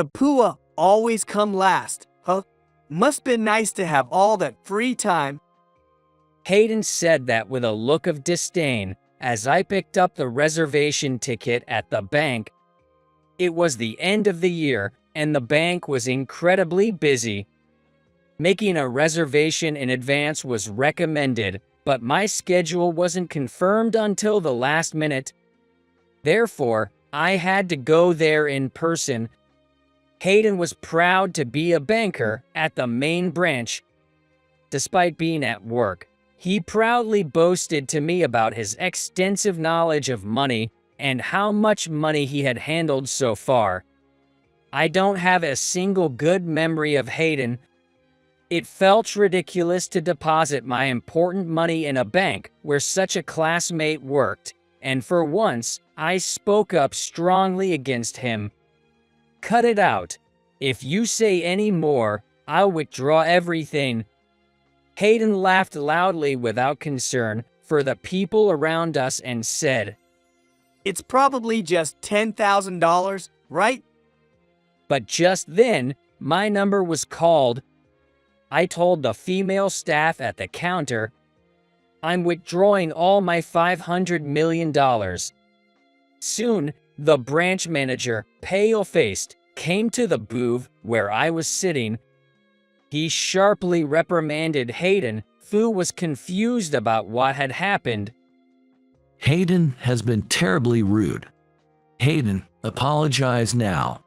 The pua always come last, huh? Must been nice to have all that free time. Hayden said that with a look of disdain as I picked up the reservation ticket at the bank. It was the end of the year, and the bank was incredibly busy. Making a reservation in advance was recommended, but my schedule wasn't confirmed until the last minute. Therefore, I had to go there in person. Hayden was proud to be a banker at the main branch. Despite being at work, he proudly boasted to me about his extensive knowledge of money and how much money he had handled so far. I don't have a single good memory of Hayden. It felt ridiculous to deposit my important money in a bank where such a classmate worked, and for once, I spoke up strongly against him. "Cut it out. If you say any more, I'll withdraw everything." Hayden laughed loudly without concern for the people around us and said, "It's probably just $10,000, right?" But just then, my number was called. I told the female staff at the counter, "I'm withdrawing all my $500 million. Soon, the branch manager, pale-faced, came to the booth where I was sitting. He sharply reprimanded Hayden, who was confused about what had happened. Hayden has been terribly rude. Hayden, apologize now."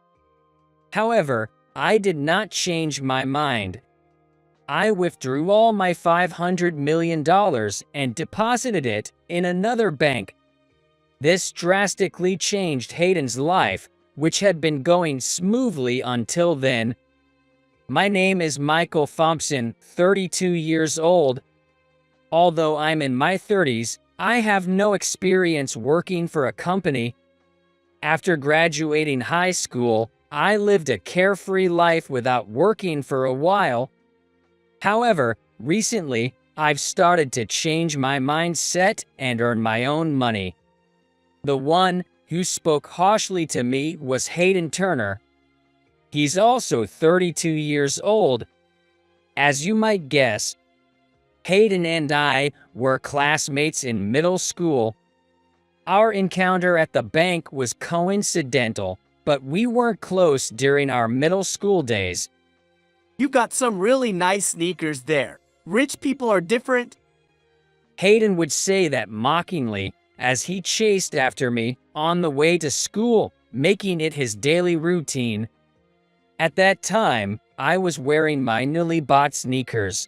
However, I did not change my mind. I withdrew all my $500 million and deposited it in another bank. This drastically changed Hayden's life, which had been going smoothly until then. My name is Michael Thompson, 32 years old. Although I'm in my 30s, I have no experience working for a company. After graduating high school, I lived a carefree life without working for a while. However, recently, I've started to change my mindset and earn my own money. The one who spoke harshly to me was Hayden Turner. He's also 32 years old. As you might guess, Hayden and I were classmates in middle school. Our encounter at the bank was coincidental, but we weren't close during our middle school days. "You got some really nice sneakers there. Rich people are different." Hayden would say that mockingly as he chased after me on the way to school, making it his daily routine. At that time, I was wearing my newly bought sneakers.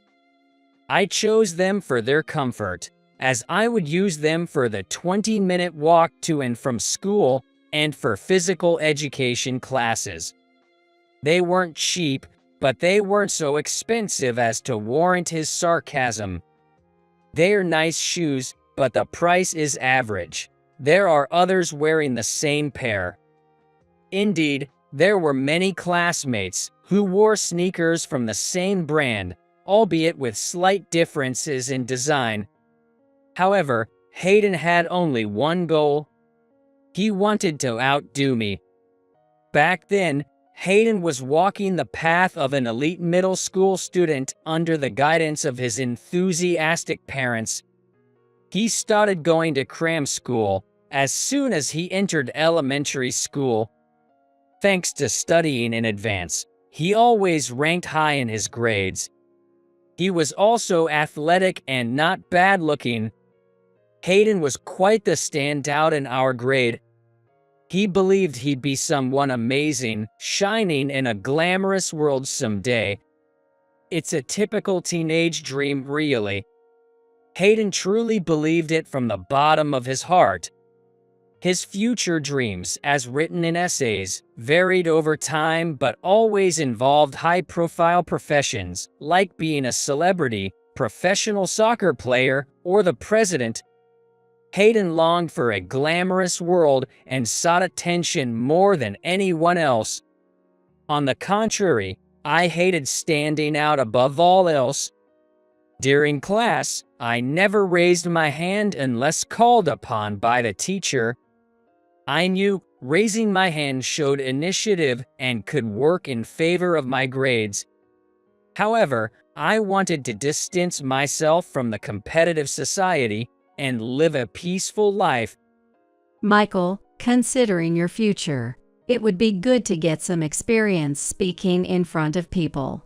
I chose them for their comfort, as I would use them for the 20-minute walk to and from school and for physical education classes. They weren't cheap, but they weren't so expensive as to warrant his sarcasm. They're nice shoes, but the price is average. There are others wearing the same pair. Indeed, there were many classmates who wore sneakers from the same brand, albeit with slight differences in design. However, Hayden had only one goal. He wanted to outdo me. Back then, Hayden was walking the path of an elite middle school student under the guidance of his enthusiastic parents. He started going to cram school as soon as he entered elementary school. Thanks to studying in advance, he always ranked high in his grades. He was also athletic and not bad-looking. Hayden was quite the standout in our grade. He believed he'd be someone amazing, shining in a glamorous world someday. It's a typical teenage dream, really. Hayden truly believed it from the bottom of his heart. His future dreams, as written in essays, varied over time but always involved high-profile professions, like being a celebrity, professional soccer player, or the president. Hayden longed for a glamorous world and sought attention more than anyone else. On the contrary, I hated standing out above all else. During class, I never raised my hand unless called upon by the teacher. I knew raising my hand showed initiative and could work in favor of my grades. However, I wanted to distance myself from the competitive society and live a peaceful life. Michael, considering your future, it would be good to get some experience speaking in front of people.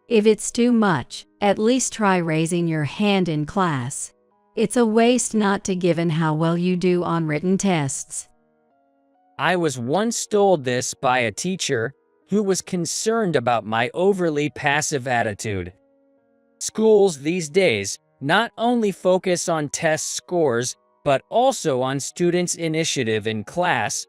If it's too much, at least try raising your hand in class. It's a waste not to given how well you do on written tests. I was once told this by a teacher who was concerned about my overly passive attitude. Schools these days not only focus on test scores, but also on students' initiative in class.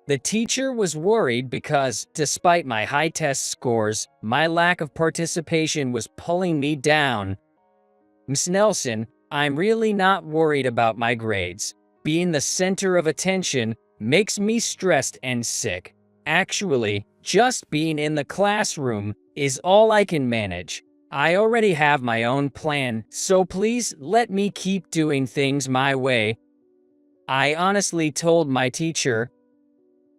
The teacher was worried because, despite my high test scores, my lack of participation was pulling me down. Ms. Nelson, I'm really not worried about my grades. Being the center of attention makes me stressed and sick. Actually, just being in the classroom is all I can manage. I already have my own plan, so please let me keep doing things my way. I honestly told my teacher,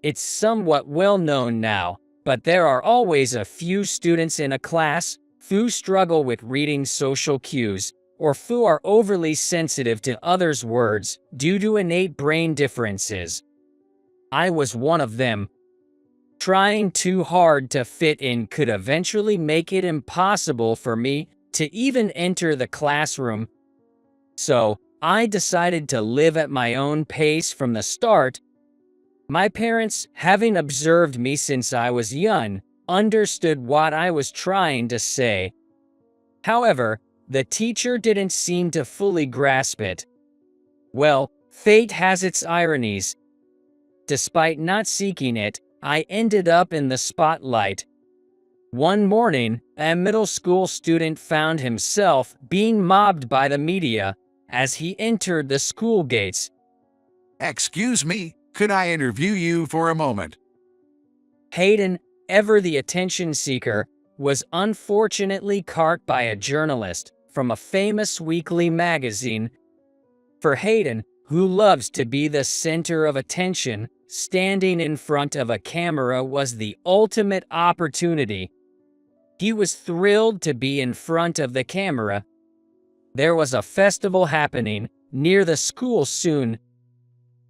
it's somewhat well known now, but there are always a few students in a class who struggle with reading social cues, or who are overly sensitive to others' words due to innate brain differences. I was one of them. Trying too hard to fit in could eventually make it impossible for me to even enter the classroom. So, I decided to live at my own pace from the start. My parents, having observed me since I was young, understood what I was trying to say. However, the teacher didn't seem to fully grasp it. Well, fate has its ironies. Despite not seeking it, I ended up in the spotlight. One morning, a middle school student found himself being mobbed by the media as he entered the school gates. Excuse me, could I interview you for a moment? Hayden, ever the attention seeker, was unfortunately caught by a journalist from a famous weekly magazine. For Hayden, who loves to be the center of attention, standing in front of a camera was the ultimate opportunity. He was thrilled to be in front of the camera. There was a festival happening near the school soon.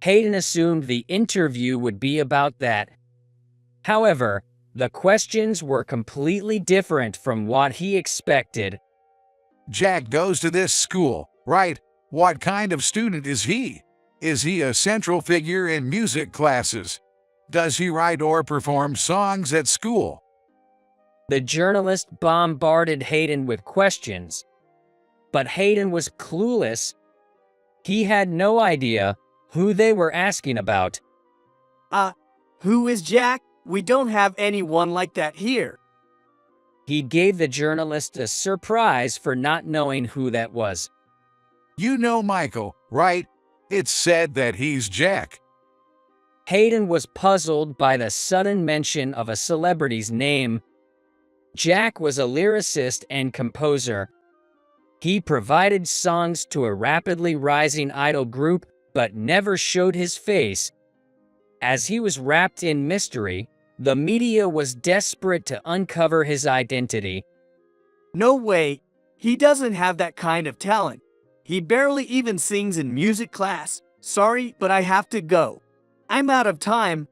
Hayden assumed the interview would be about that. However, the questions were completely different from what he expected. Jack goes to this school, right? What kind of student is he? Is he a central figure in music classes? Does he write or perform songs at school? The journalist bombarded Hayden with questions. But Hayden was clueless. He had no idea who they were asking about. Who is Jack? We don't have anyone like that here. He gave the journalist a surprise for not knowing who that was. You know Michael, right? It's said that he's Jack. Hayden was puzzled by the sudden mention of a celebrity's name. Jack was a lyricist and composer. He provided songs to a rapidly rising idol group, but never showed his face. As he was wrapped in mystery, the media was desperate to uncover his identity. No way. He doesn't have that kind of talent. He barely even sings in music class. Sorry, but I have to go. I'm out of time.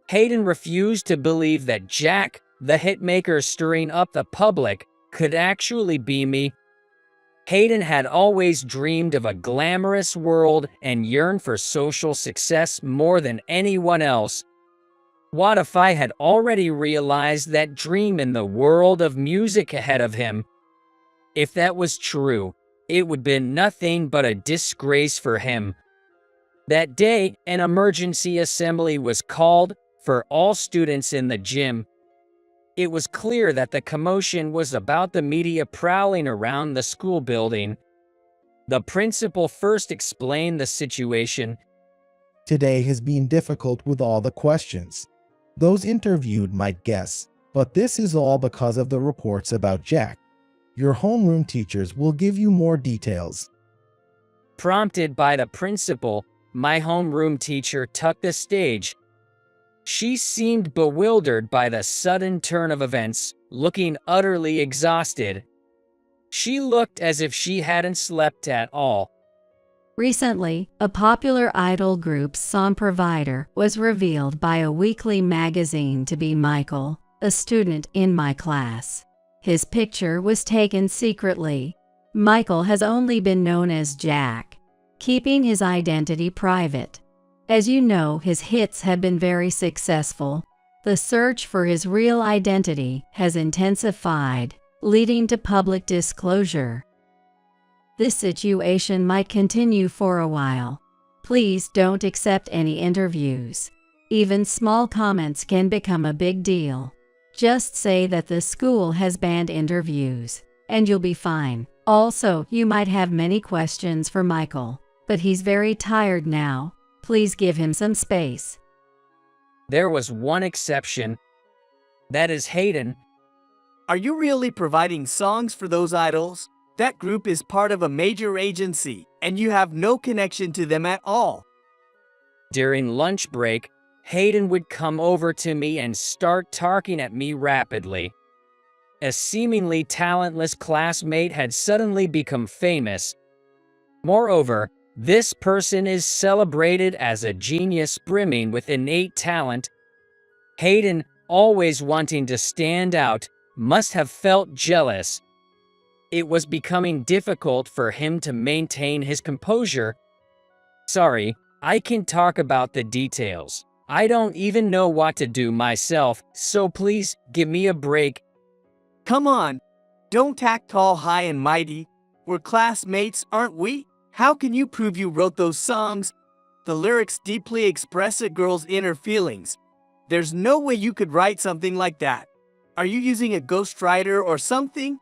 Hayden refused to believe that Jack, the hitmaker stirring up the public, could actually be me. Hayden had always dreamed of a glamorous world and yearned for social success more than anyone else. What if I had already realized that dream in the world of music ahead of him? If that was true, it would have been nothing but a disgrace for him. That day, an emergency assembly was called for all students in the gym. It was clear that the commotion was about the media prowling around the school building. The principal first explained the situation. Today has been difficult with all the questions. Those interviewed might guess, but this is all because of the reports about Jack. Your homeroom teachers will give you more details. Prompted by the principal, my homeroom teacher took the stage. She seemed bewildered by the sudden turn of events, looking utterly exhausted. She looked as if she hadn't slept at all. Recently, a popular idol group's song provider was revealed by a weekly magazine to be Michael, a student in my class. His picture was taken secretly. Michael has only been known as Jack, keeping his identity private. As you know, his hits have been very successful. The search for his real identity has intensified, leading to public disclosure. This situation might continue for a while. Please don't accept any interviews. Even small comments can become a big deal. Just say that the school has banned interviews, and you'll be fine. Also, you might have many questions for Michael, but he's very tired now. Please give him some space. There was one exception. That is Hayden. Are you really providing songs for those idols? That group is part of a major agency, and you have no connection to them at all. During lunch break, Hayden would come over to me and start talking at me rapidly. A seemingly talentless classmate had suddenly become famous. Moreover, this person is celebrated as a genius brimming with innate talent. Hayden, always wanting to stand out, must have felt jealous. It was becoming difficult for him to maintain his composure. Sorry, I can talk about the details. I don't even know what to do myself, so please give me a break. Come on, don't act all high and mighty. We're classmates, aren't we? How can you prove you wrote those songs? The lyrics deeply express a girl's inner feelings. There's no way you could write something like that. Are you using a ghostwriter or something?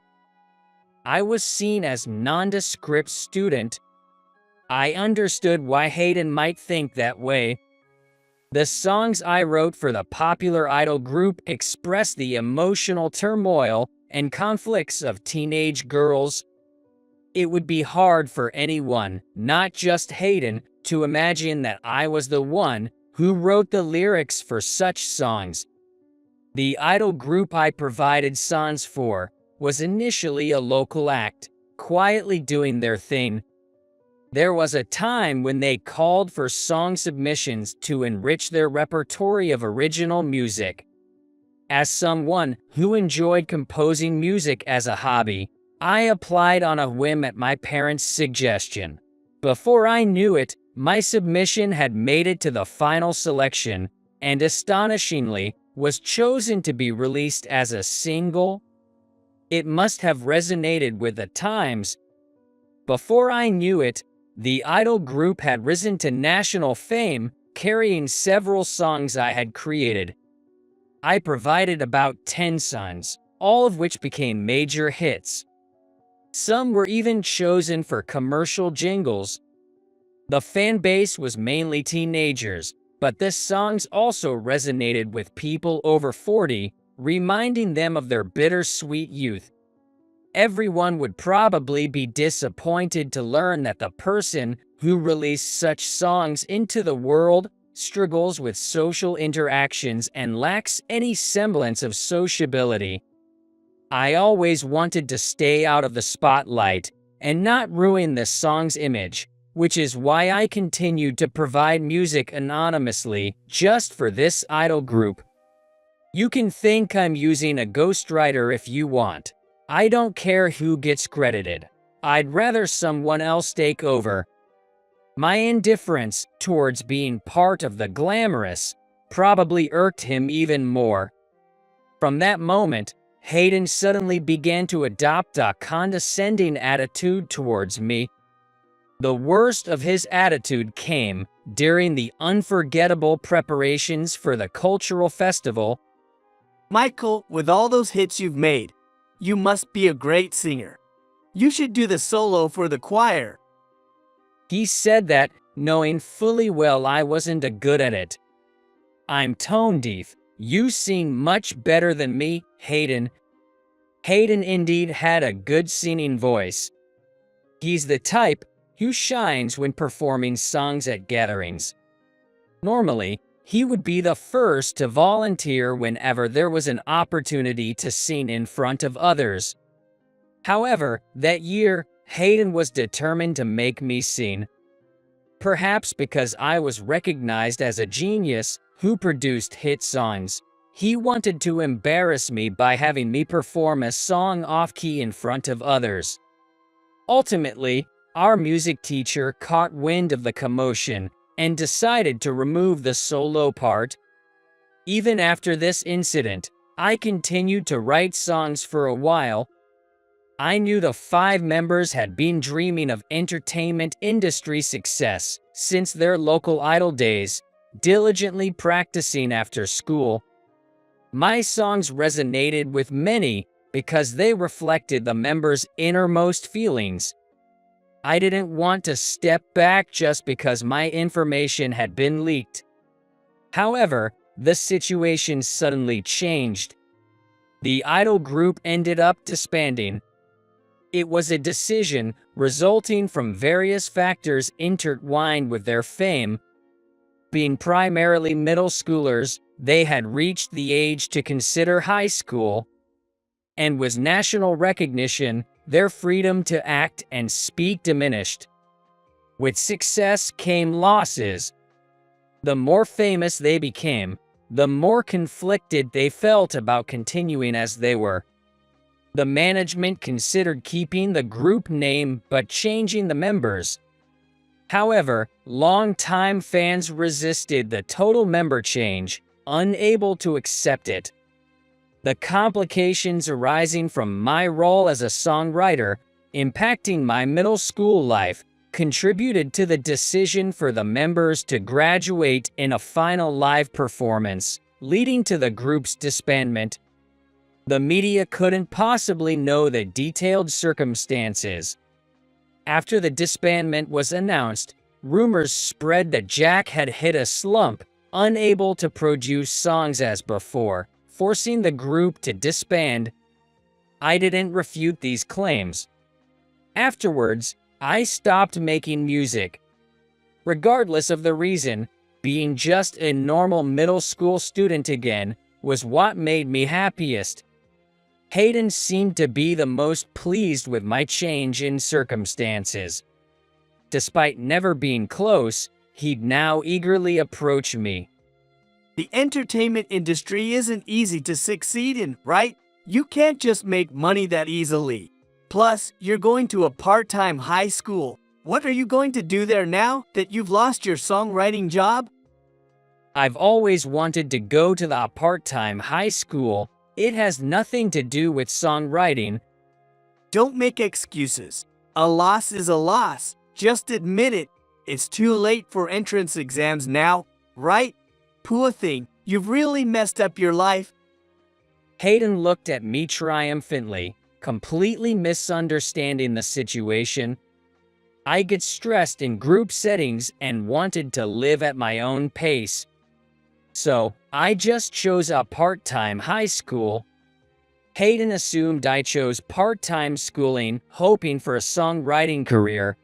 I was seen as nondescript student. I understood why Hayden might think that way. The songs I wrote for the popular idol group express the emotional turmoil and conflicts of teenage girls. It would be hard for anyone, not just Hayden, to imagine that I was the one who wrote the lyrics for such songs. The idol group I provided songs for was initially a local act, quietly doing their thing. There was a time when they called for song submissions to enrich their repertory of original music. As someone who enjoyed composing music as a hobby, I applied on a whim at my parents' suggestion. Before I knew it, my submission had made it to the final selection, and astonishingly, was chosen to be released as a single. It must have resonated with the times. Before I knew it, the idol group had risen to national fame, carrying several songs I had created. I provided about 10 songs, all of which became major hits. Some were even chosen for commercial jingles. The fan base was mainly teenagers, but the songs also resonated with people over 40, reminding them of their bittersweet youth. Everyone would probably be disappointed to learn that the person who released such songs into the world struggles with social interactions and lacks any semblance of sociability. I always wanted to stay out of the spotlight and not ruin the song's image, which is why I continued to provide music anonymously just for this idol group. You can think I'm using a ghostwriter if you want. I don't care who gets credited. I'd rather someone else take over. My indifference towards being part of the glamorous probably irked him even more. From that moment, Hayden suddenly began to adopt a condescending attitude towards me. The worst of his attitude came during the unforgettable preparations for the cultural festival. Michael, with all those hits you've made, you must be a great singer. You should do the solo for the choir. He said that, knowing fully well I wasn't good at it. I'm tone deaf. You sing much better than me, Hayden. Hayden indeed had a good singing voice. He's the type who shines when performing songs at gatherings. Normally, he would be the first to volunteer whenever there was an opportunity to sing in front of others. However, that year, Hayden was determined to make me sing. Perhaps because I was recognized as a genius who produced hit songs, he wanted to embarrass me by having me perform a song off-key in front of others. Ultimately, our music teacher caught wind of the commotion and decided to remove the solo part. Even after this incident, I continued to write songs for a while. I knew the 5 members had been dreaming of entertainment industry success since their local idol days, diligently practicing after school. My songs resonated with many because they reflected the members' innermost feelings. I didn't want to step back just because my information had been leaked. However, the situation suddenly changed. The idol group ended up disbanding. It was a decision resulting from various factors intertwined with their fame. Being primarily middle schoolers, they had reached the age to consider high school, and with national recognition, their freedom to act and speak diminished. With success came losses. The more famous they became, the more conflicted they felt about continuing as they were. The management considered keeping the group name but changing the members. However, longtime fans resisted the total member change, unable to accept it. The complications arising from my role as a songwriter, impacting my middle school life, contributed to the decision for the members to graduate in a final live performance, leading to the group's disbandment. The media couldn't possibly know the detailed circumstances. After the disbandment was announced, rumors spread that Jack had hit a slump, unable to produce songs as before, forcing the group to disband. I didn't refute these claims. Afterwards, I stopped making music. Regardless of the reason, being just a normal middle school student again was what made me happiest. Hayden seemed to be the most pleased with my change in circumstances. Despite never being close, he'd now eagerly approach me. The entertainment industry isn't easy to succeed in, right? You can't just make money that easily. Plus, you're going to a part-time high school. What are you going to do there now that you've lost your songwriting job? I've always wanted to go to the part-time high school. It has nothing to do with songwriting. Don't make excuses. A loss is a loss. Just admit it. It's too late for entrance exams now, right? Poor thing, you've really messed up your life. Hayden looked at me triumphantly, completely misunderstanding the situation. I get stressed in group settings and wanted to live at my own pace. So, I just chose a part-time high school. Hayden assumed I chose part-time schooling, hoping for a songwriting career.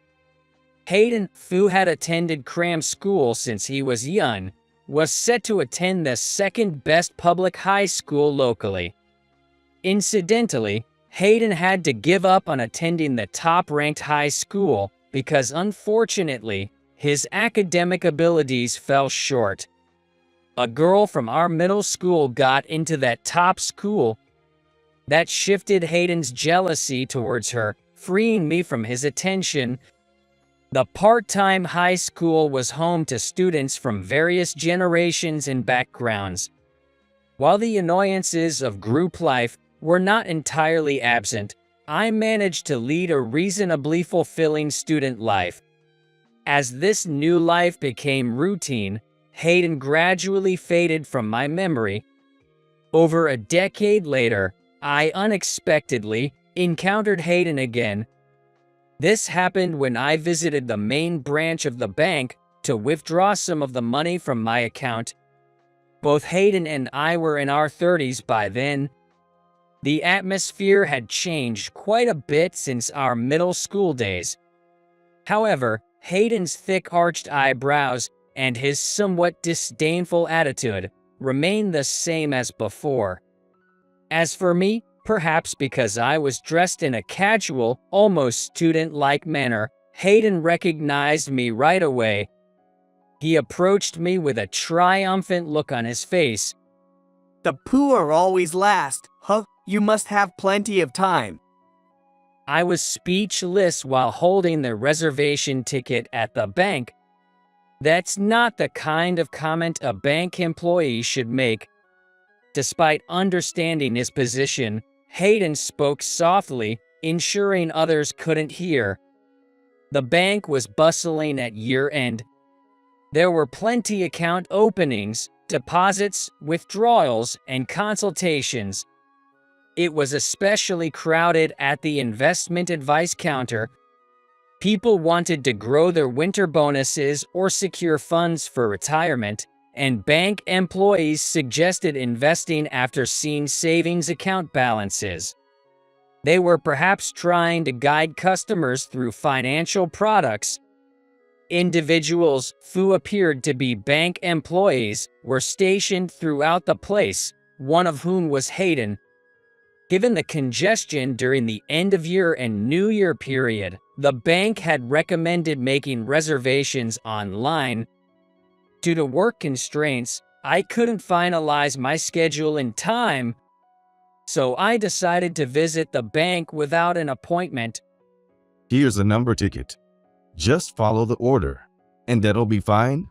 Hayden, who had attended cram school since he was young, was set to attend the second-best public high school locally. Incidentally, Hayden had to give up on attending the top-ranked high school because, unfortunately, his academic abilities fell short. A girl from our middle school got into that top school. That shifted Hayden's jealousy towards her, freeing me from his attention. The part-time high school was home to students from various generations and backgrounds. While the annoyances of group life were not entirely absent, I managed to lead a reasonably fulfilling student life. As this new life became routine, Hayden gradually faded from my memory. Over a decade later, I unexpectedly encountered Hayden again. This happened when I visited the main branch of the bank to withdraw some of the money from my account. Both Hayden and I were in our 30s by then. The atmosphere had changed quite a bit since our middle school days. However, Hayden's thick arched eyebrows and his somewhat disdainful attitude remained the same as before. As for me, perhaps because I was dressed in a casual, almost student-like manner, Hayden recognized me right away. He approached me with a triumphant look on his face. The poor always last, huh? You must have plenty of time. I was speechless while holding the reservation ticket at the bank. That's not the kind of comment a bank employee should make. Despite understanding his position, Hayden spoke softly, ensuring others couldn't hear. The bank was bustling at year-end. There were plenty account openings, deposits, withdrawals, and consultations. It was especially crowded at the investment advice counter. People wanted to grow their winter bonuses or secure funds for retirement, and bank employees suggested investing after seeing savings account balances. They were perhaps trying to guide customers through financial products. Individuals who appeared to be bank employees were stationed throughout the place, one of whom was Hayden. Given the congestion during the end-of-year and New Year period, the bank had recommended making reservations online. Due to work constraints, I couldn't finalize my schedule in time, so I decided to visit the bank without an appointment. Here's a number ticket. Just follow the order, and that'll be fine.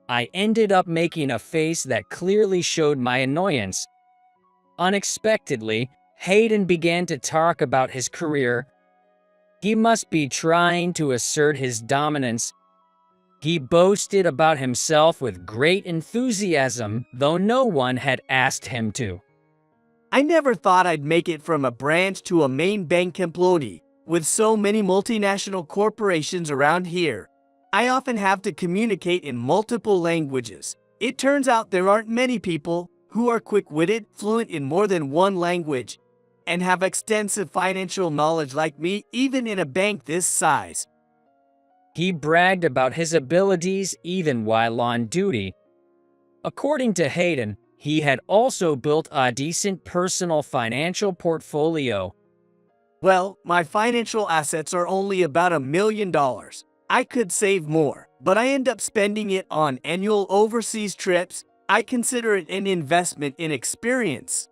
I ended up making a face that clearly showed my annoyance. Unexpectedly, Hayden began to talk about his career. He must be trying to assert his dominance. He boasted about himself with great enthusiasm, though no one had asked him to. I never thought I'd make it from a branch to a main bank employee. With so many multinational corporations around here, I often have to communicate in multiple languages. It turns out there aren't many people who are quick-witted, fluent in more than one language, and have extensive financial knowledge like me, even in a bank this size. He bragged about his abilities even while on duty. According to Hayden, he had also built a decent personal financial portfolio. Well, my financial assets are only about $1 million. I could save more, but I end up spending it on annual overseas trips. I consider it an investment in experience.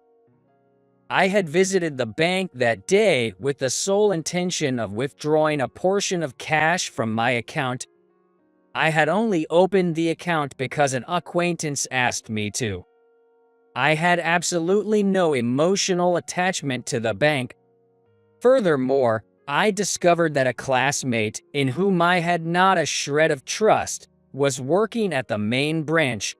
I had visited the bank that day with the sole intention of withdrawing a portion of cash from my account. I had only opened the account because an acquaintance asked me to. I had absolutely no emotional attachment to the bank. Furthermore, I discovered that a classmate, in whom I had not a shred of trust, was working at the main branch.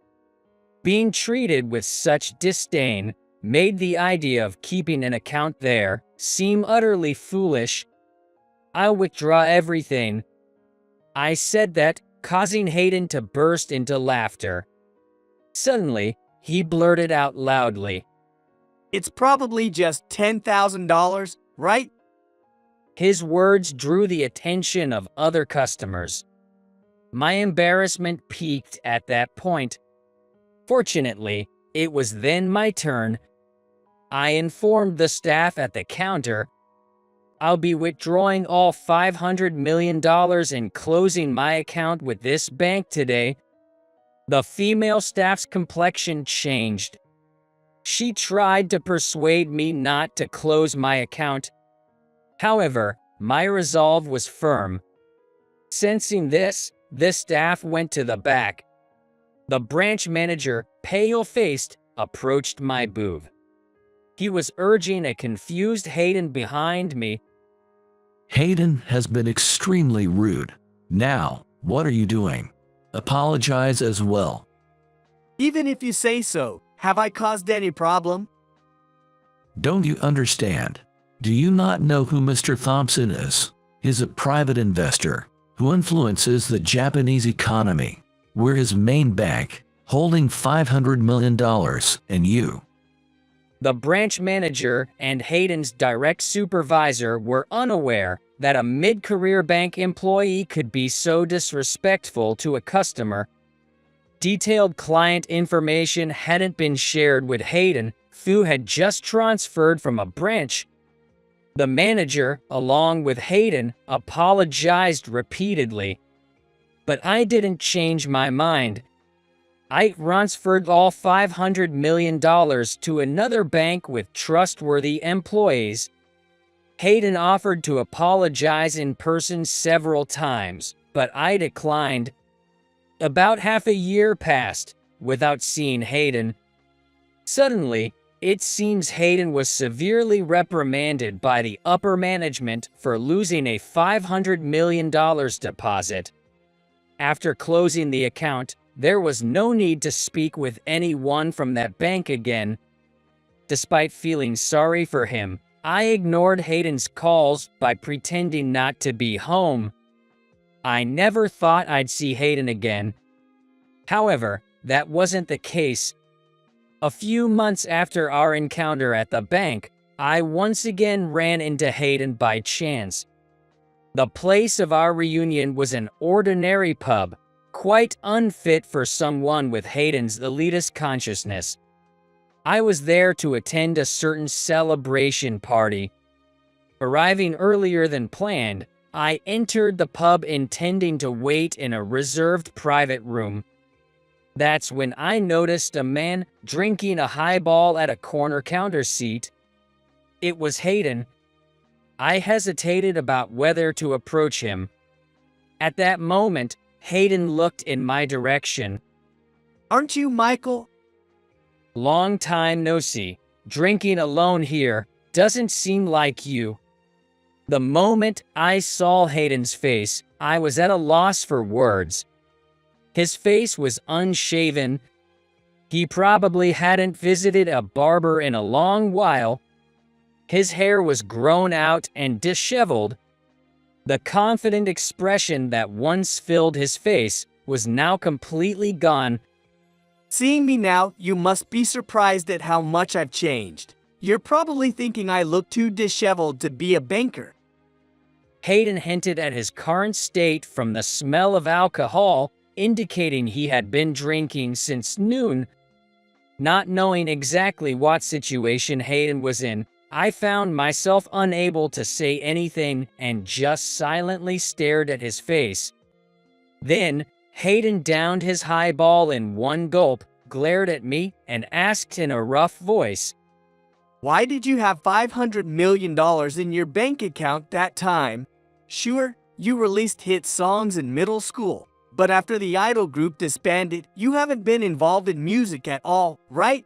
Being treated with such disdain made the idea of keeping an account there seem utterly foolish. "I'll withdraw everything," I said that, causing Hayden to burst into laughter. Suddenly, he blurted out loudly, It's probably just $10,000, right? His words drew the attention of other customers. My embarrassment peaked at that point. Fortunately, it was then my turn. I informed the staff at the counter, "I'll be withdrawing all $500 million and closing my account with this bank today." The female staff's complexion changed. She tried to persuade me not to close my account. However, my resolve was firm. Sensing this, the staff went to the back. The branch manager, pale-faced, approached my booth. He was urging a confused Hayden behind me. Hayden has been extremely rude. Now, what are you doing? Apologize as well. Even if you say so, have I caused any problem? Don't you understand? Do you not know who Mr. Thompson is? He's a private investor who influences the Japanese economy. We're his main bank, holding $500 million, and you. The branch manager and Hayden's direct supervisor were unaware that a mid-career bank employee could be so disrespectful to a customer. Detailed client information hadn't been shared with Hayden, who had just transferred from a branch. The manager, along with Hayden, apologized repeatedly. But I didn't change my mind. I transferred all $500 million to another bank with trustworthy employees. Hayden offered to apologize in person several times, but I declined. About half a year passed without seeing Hayden. Suddenly, it seems Hayden was severely reprimanded by the upper management for losing a $500 million deposit. After closing the account, there was no need to speak with anyone from that bank again. Despite feeling sorry for him, I ignored Hayden's calls by pretending not to be home. I never thought I'd see Hayden again. However, that wasn't the case. A few months after our encounter at the bank, I once again ran into Hayden by chance. The place of our reunion was an ordinary pub, quite unfit for someone with Hayden's elitist consciousness. I was there to attend a certain celebration party. Arriving earlier than planned, I entered the pub intending to wait in a reserved private room. That's when I noticed a man drinking a highball at a corner counter seat. It was Hayden. I hesitated about whether to approach him. At that moment, Hayden looked in my direction. Aren't you Michael? Long time no see. Drinking alone here doesn't seem like you. The moment I saw Hayden's face, I was at a loss for words. His face was unshaven. He probably hadn't visited a barber in a long while. His hair was grown out and disheveled. The confident expression that once filled his face was now completely gone. Seeing me now, you must be surprised at how much I've changed. You're probably thinking I look too disheveled to be a banker. Hayden hinted at his current state from the smell of alcohol, indicating he had been drinking since noon. Not knowing exactly what situation Hayden was in, I found myself unable to say anything and just silently stared at his face. Then, Hayden downed his highball in one gulp, glared at me, and asked in a rough voice, Why did you have $500 million in your bank account that time? Sure, you released hit songs in middle school, but after the idol group disbanded, you haven't been involved in music at all, right?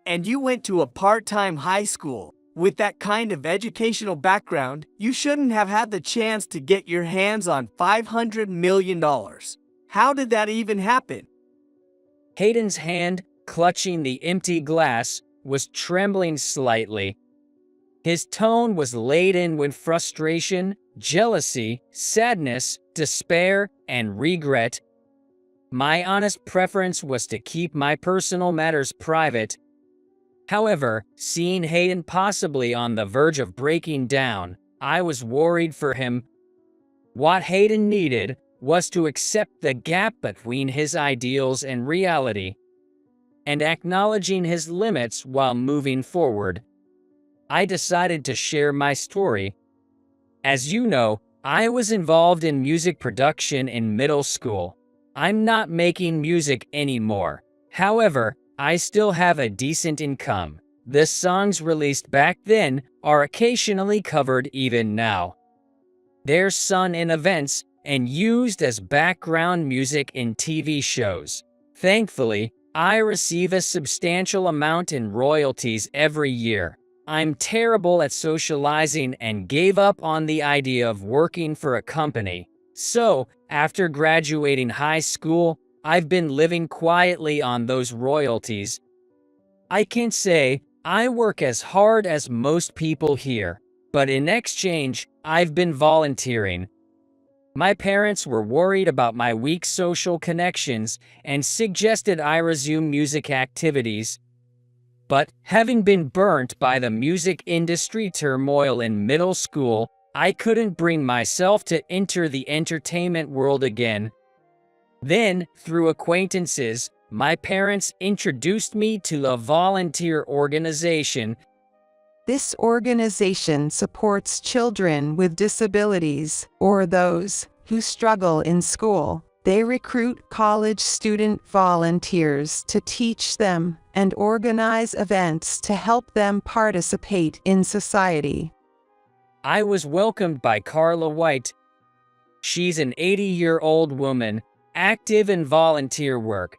And you went to a part-time high school. With that kind of educational background, you shouldn't have had the chance to get your hands on $500 million. How did that even happen? Hayden's hand, clutching the empty glass, was trembling slightly. His tone was laden with frustration, jealousy, sadness, despair, and regret. My honest preference was to keep my personal matters private. However, seeing Hayden possibly on the verge of breaking down, I was worried for him. What Hayden needed was to accept the gap between his ideals and reality, and acknowledging his limits while moving forward. I decided to share my story. As you know, I was involved in music production in middle school. I'm not making music anymore. However, I still have a decent income. The songs released back then are occasionally covered even now. They're sung in events and used as background music in TV shows. Thankfully, I receive a substantial amount in royalties every year. I'm terrible at socializing and gave up on the idea of working for a company. So, after graduating high school, I've been living quietly on those royalties. I can say I work as hard as most people here, but in exchange, I've been volunteering. My parents were worried about my weak social connections and suggested I resume music activities. But having been burnt by the music industry turmoil in middle school, I couldn't bring myself to enter the entertainment world again. Then, through acquaintances, my parents introduced me to a volunteer organization. This organization supports children with disabilities or those who struggle in school. They recruit college student volunteers to teach them and organize events to help them participate in society. I was welcomed by Carla White. She's an 80-year-old woman, active in volunteer work.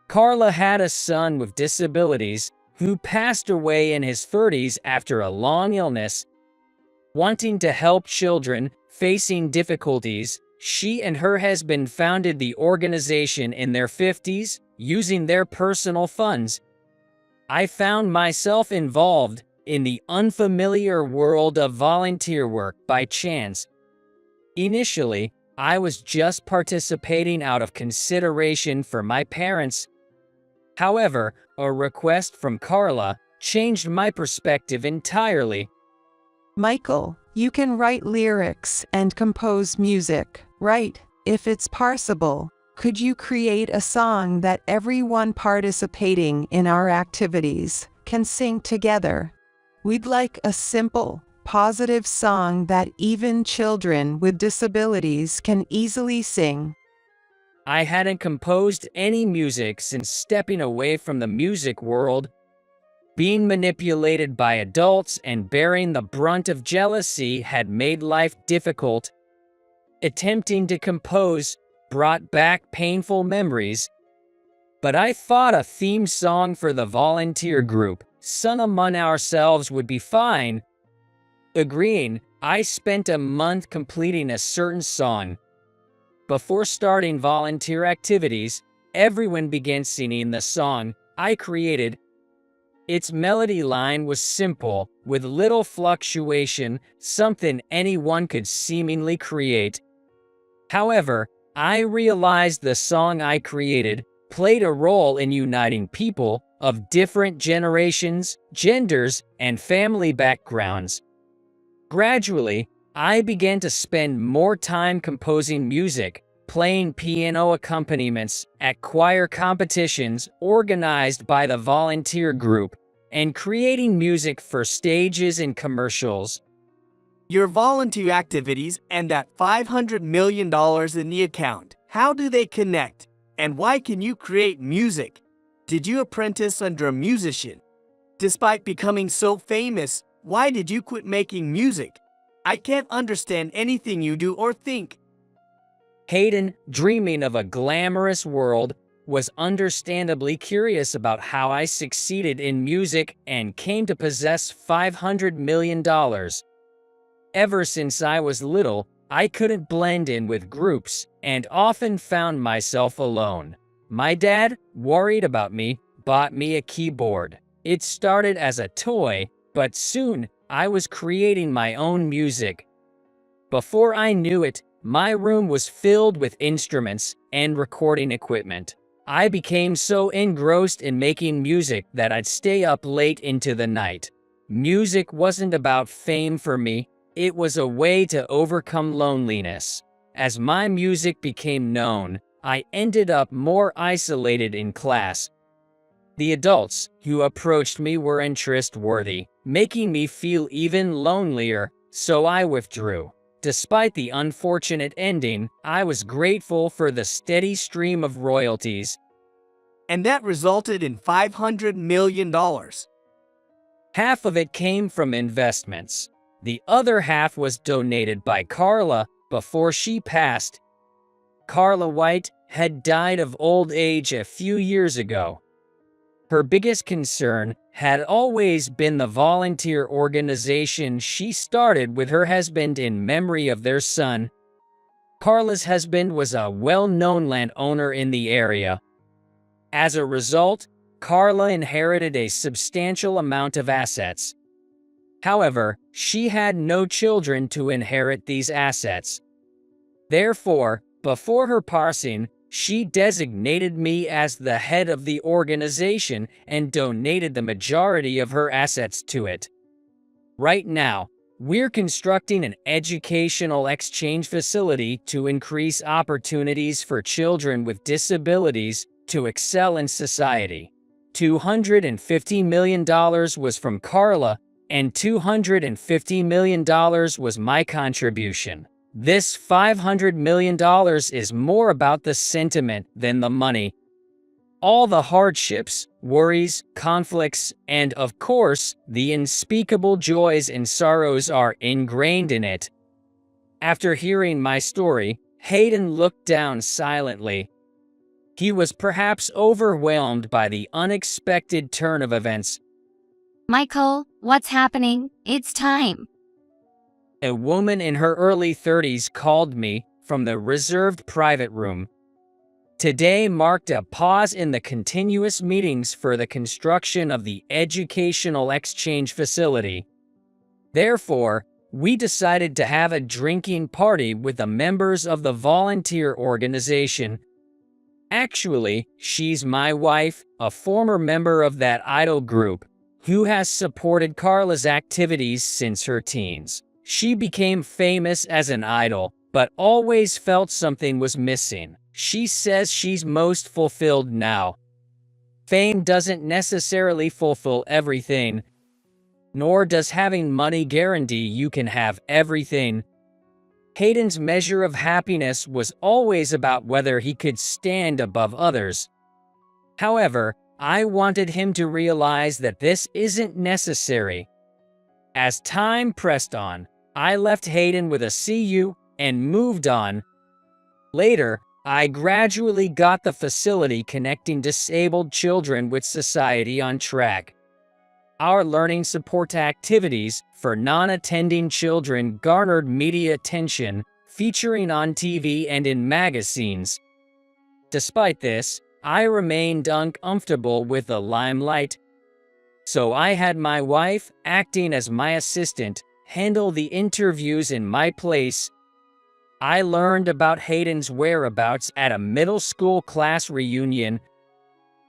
Carla had a son with disabilities who passed away in his 30s after a long illness. Wanting to help children facing difficulties, she and her husband founded the organization in their 50s, using their personal funds. I found myself involved in the unfamiliar world of volunteer work by chance. Initially, I was just participating out of consideration for my parents. However, a request from Carla changed my perspective entirely. Michael, you can write lyrics and compose music, right? If it's possible, could you create a song that everyone participating in our activities can sing together? We'd like a simple, positive song that even children with disabilities can easily sing. I hadn't composed any music since stepping away from the music world. Being manipulated by adults and bearing the brunt of jealousy had made life difficult. Attempting to compose brought back painful memories. But I thought a theme song for the volunteer group, sung among ourselves, would be fine. Agreeing, I spent a month completing a certain song. Before starting volunteer activities, everyone began singing the song I created. Its melody line was simple, with little fluctuation, something anyone could seemingly create. However, I realized the song I created played a role in uniting people of different generations, genders, and family backgrounds. Gradually, I began to spend more time composing music, playing piano accompaniments at choir competitions organized by the volunteer group, and creating music for stages and commercials. Your volunteer activities and that $500 million in the account, how do they connect? And why can you create music? Did you apprentice under a musician? Despite becoming so famous, why did you quit making music? I can't understand anything you do or think. Hayden, dreaming of a glamorous world, was understandably curious about how I succeeded in music and came to possess $500 million. Ever since I was little, I couldn't blend in with groups and often found myself alone. My dad, worried about me, bought me a keyboard. It started as a toy, but soon I was creating my own music. Before I knew it, my room was filled with instruments and recording equipment. I became so engrossed in making music that I'd stay up late into the night. Music wasn't about fame for me, it was a way to overcome loneliness. As my music became known, I ended up more isolated in class. The adults who approached me were interest-worthy, making me feel even lonelier, so I withdrew. Despite the unfortunate ending, I was grateful for the steady stream of royalties. And that resulted in $500 million. Half of it came from investments. The other half was donated by Carla before she passed. Carla White had died of old age a few years ago. Her biggest concern had always been the volunteer organization she started with her husband in memory of their son. Carla's husband was a well-known landowner in the area. As a result, Carla inherited a substantial amount of assets. However, she had no children to inherit these assets. Therefore, before her passing, she designated me as the head of the organization and donated the majority of her assets to it. Right now, We're constructing an educational exchange facility to increase opportunities for children with disabilities to excel in society. $250 million was from Carla, and $250 million was my contribution. This $500 million is more about the sentiment than the money. All the hardships, worries, conflicts, and of course, the unspeakable joys and sorrows are ingrained in it. After hearing my story, Hayden looked down silently. He was perhaps overwhelmed by the unexpected turn of events. Michael, what's happening? It's time. A woman in her early 30s called me from the reserved private room. Today marked a pause in the continuous meetings for the construction of the educational exchange facility. Therefore, we decided to have a drinking party with the members of the volunteer organization. Actually, she's my wife, a former member of that idol group, who has supported Carla's activities since her teens. She became famous as an idol, but always felt something was missing. She says she's most fulfilled now. Fame doesn't necessarily fulfill everything, nor does having money guarantee you can have everything. Hayden's measure of happiness was always about whether he could stand above others. However, I wanted him to realize that this isn't necessary. As time pressed on, I left Hayden with a "see you" and moved on. Later, I gradually got the facility connecting disabled children with society on track. Our learning support activities for non-attending children garnered media attention, featuring on TV and in magazines. Despite this, I remained uncomfortable with the limelight. So I had my wife, acting as my assistant, handle the interviews in my place. I learned about Hayden's whereabouts at a middle school class reunion.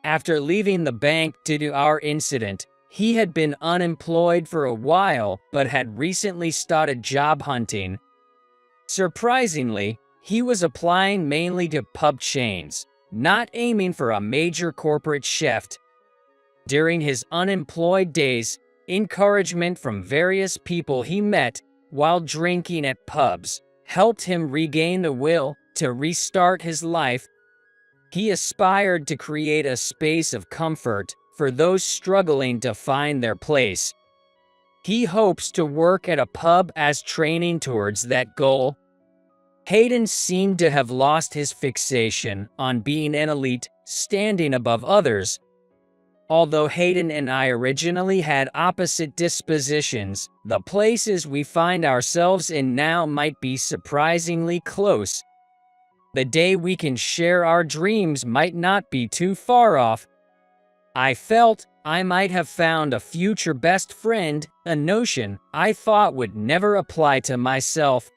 After leaving the bank due to our incident, he had been unemployed for a while but had recently started job hunting. Surprisingly, he was applying mainly to pub chains, not aiming for a major corporate shift. During his unemployed days, encouragement from various people he met while drinking at pubs helped him regain the will to restart his life. He aspired to create a space of comfort for those struggling to find their place. He hopes to work at a pub as training towards that goal. Hayden seemed to have lost his fixation on being an elite, standing above others. Although Hayden and I originally had opposite dispositions, the places we find ourselves in now might be surprisingly close. The day we can share our dreams might not be too far off. I felt I might have found a future best friend, a notion I thought would never apply to myself.